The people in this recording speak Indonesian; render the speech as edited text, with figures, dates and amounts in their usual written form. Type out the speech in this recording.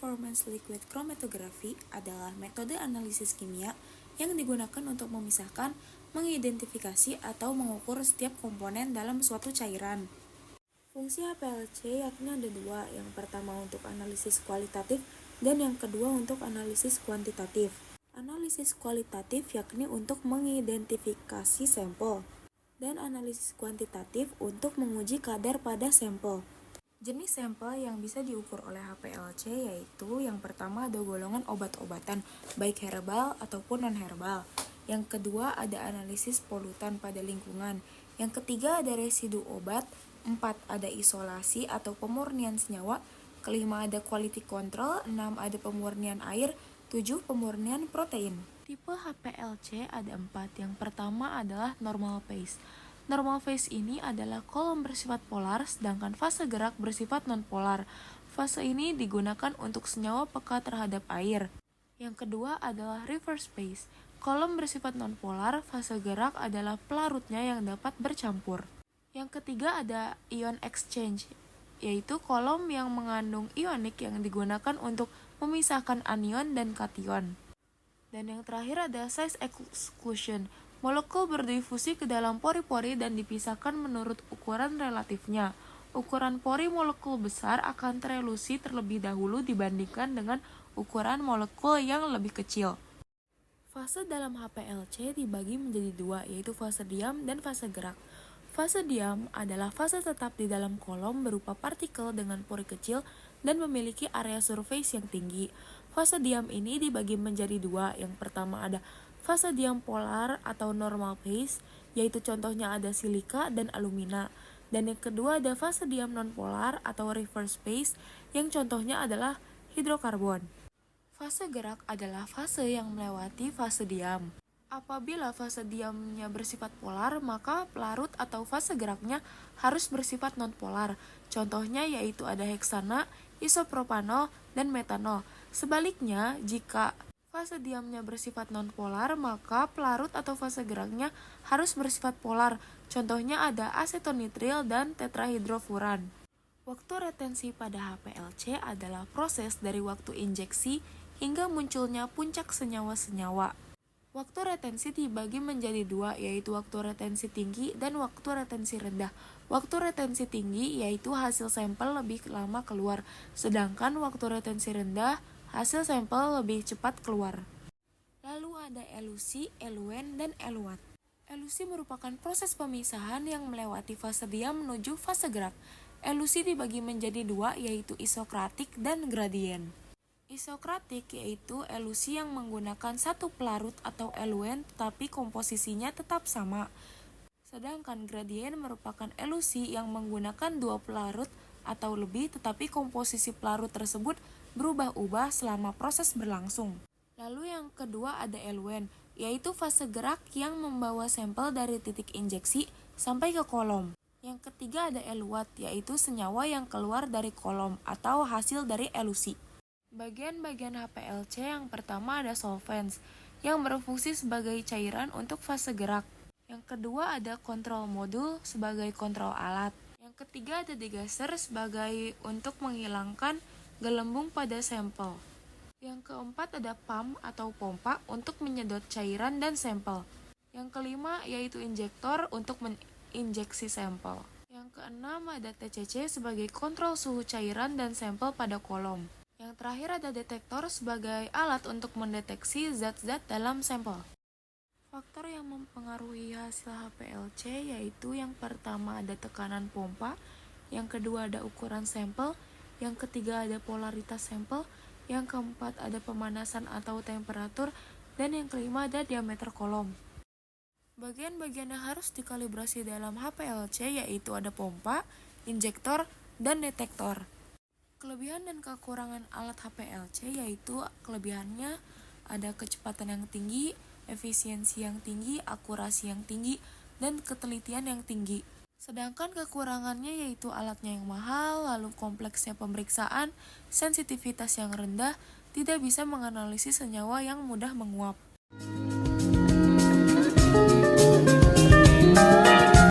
performance liquid chromatography adalah metode analisis kimia yang digunakan untuk memisahkan, mengidentifikasi, atau mengukur setiap komponen dalam suatu cairan. Fungsi HPLC yakni ada dua, yang pertama untuk analisis kualitatif dan yang kedua untuk analisis kuantitatif. Analisis kualitatif yakni untuk mengidentifikasi sampel, dan analisis kuantitatif untuk menguji kadar pada sampel. Jenis sampel yang bisa diukur oleh HPLC yaitu yang pertama ada golongan obat-obatan, baik herbal ataupun non-herbal. Yang kedua ada analisis polutan pada lingkungan. Yang ketiga ada residu obat. 4 ada isolasi atau pemurnian senyawa. Kelima ada quality control. 6 ada pemurnian air. 7 pemurnian protein. Tipe HPLC ada 4. Yang pertama adalah normal phase. Normal phase ini adalah kolom bersifat polar, sedangkan fase gerak bersifat non-polar. Fase ini digunakan untuk senyawa peka terhadap air. Yang kedua adalah reverse phase. Kolom bersifat non-polar, fase gerak adalah pelarutnya yang dapat bercampur. Yang ketiga ada ion exchange, yaitu kolom yang mengandung ionik yang digunakan untuk memisahkan anion dan kation. Dan yang terakhir ada size exclusion. Molekul berdifusi ke dalam pori-pori dan dipisahkan menurut ukuran relatifnya. Ukuran pori molekul besar akan terelusi terlebih dahulu dibandingkan dengan ukuran molekul yang lebih kecil. Fase dalam HPLC dibagi menjadi dua, yaitu fase diam dan fase gerak. Fase diam adalah fase tetap di dalam kolom berupa partikel dengan pori kecil dan memiliki area surface yang tinggi. Fase diam ini dibagi menjadi dua. Yang pertama ada fase diam polar atau normal phase, yaitu contohnya ada silika dan alumina. Dan yang kedua ada fase diam non-polar atau reverse phase, yang contohnya adalah hidrokarbon. Fase gerak adalah fase yang melewati fase diam. Apabila fase diamnya bersifat polar, maka pelarut atau fase geraknya harus bersifat non-polar. Contohnya yaitu ada heksana, isopropanol, dan metanol. Sebaliknya, jika fase diamnya bersifat non-polar, maka pelarut atau fase geraknya harus bersifat polar. Contohnya ada asetonitril dan tetrahidrofuran. Waktu retensi pada HPLC adalah proses dari waktu injeksi hingga munculnya puncak senyawa-senyawa. Waktu retensi dibagi menjadi dua, yaitu waktu retensi tinggi dan waktu retensi rendah. Waktu retensi tinggi yaitu hasil sampel lebih lama keluar, sedangkan waktu retensi rendah hasil sampel lebih cepat keluar. Lalu ada elusi, eluen, dan eluat. Elusi merupakan proses pemisahan yang melewati fase diam menuju fase gerak. Elusi dibagi menjadi dua, yaitu isokratik dan gradien. Isokratik yaitu elusi yang menggunakan satu pelarut atau eluen tetapi komposisinya tetap sama. Sedangkan gradien merupakan elusi yang menggunakan dua pelarut atau lebih tetapi komposisi pelarut tersebut berubah-ubah selama proses berlangsung. Lalu yang kedua ada eluen, yaitu fase gerak yang membawa sampel dari titik injeksi sampai ke kolom. Yang ketiga ada eluat, yaitu senyawa yang keluar dari kolom atau hasil dari elusi. Bagian-bagian HPLC yang pertama ada solvents, yang berfungsi sebagai cairan untuk fase gerak. Yang kedua ada kontrol modul sebagai kontrol alat. Yang ketiga ada degasser sebagai untuk menghilangkan gelembung pada sampel. Yang keempat ada pump atau pompa untuk menyedot cairan dan sampel. Yang kelima yaitu injektor untuk menginjeksi sampel. Yang keenam ada TCC sebagai kontrol suhu cairan dan sampel pada kolom. Yang terakhir ada detektor sebagai alat untuk mendeteksi zat-zat dalam sampel. Faktor yang mempengaruhi hasil HPLC yaitu yang pertama ada tekanan pompa, yang kedua ada ukuran sampel, yang ketiga ada polaritas sampel, yang keempat ada pemanasan atau temperatur, dan yang kelima ada diameter kolom. Bagian-bagian yang harus dikalibrasi dalam HPLC yaitu ada pompa, injektor, dan detektor. Kelebihan dan kekurangan alat HPLC yaitu kelebihannya ada kecepatan yang tinggi, efisiensi yang tinggi, akurasi yang tinggi, dan ketelitian yang tinggi. Sedangkan kekurangannya yaitu alatnya yang mahal, lalu kompleksnya pemeriksaan, sensitivitas yang rendah, tidak bisa menganalisis senyawa yang mudah menguap.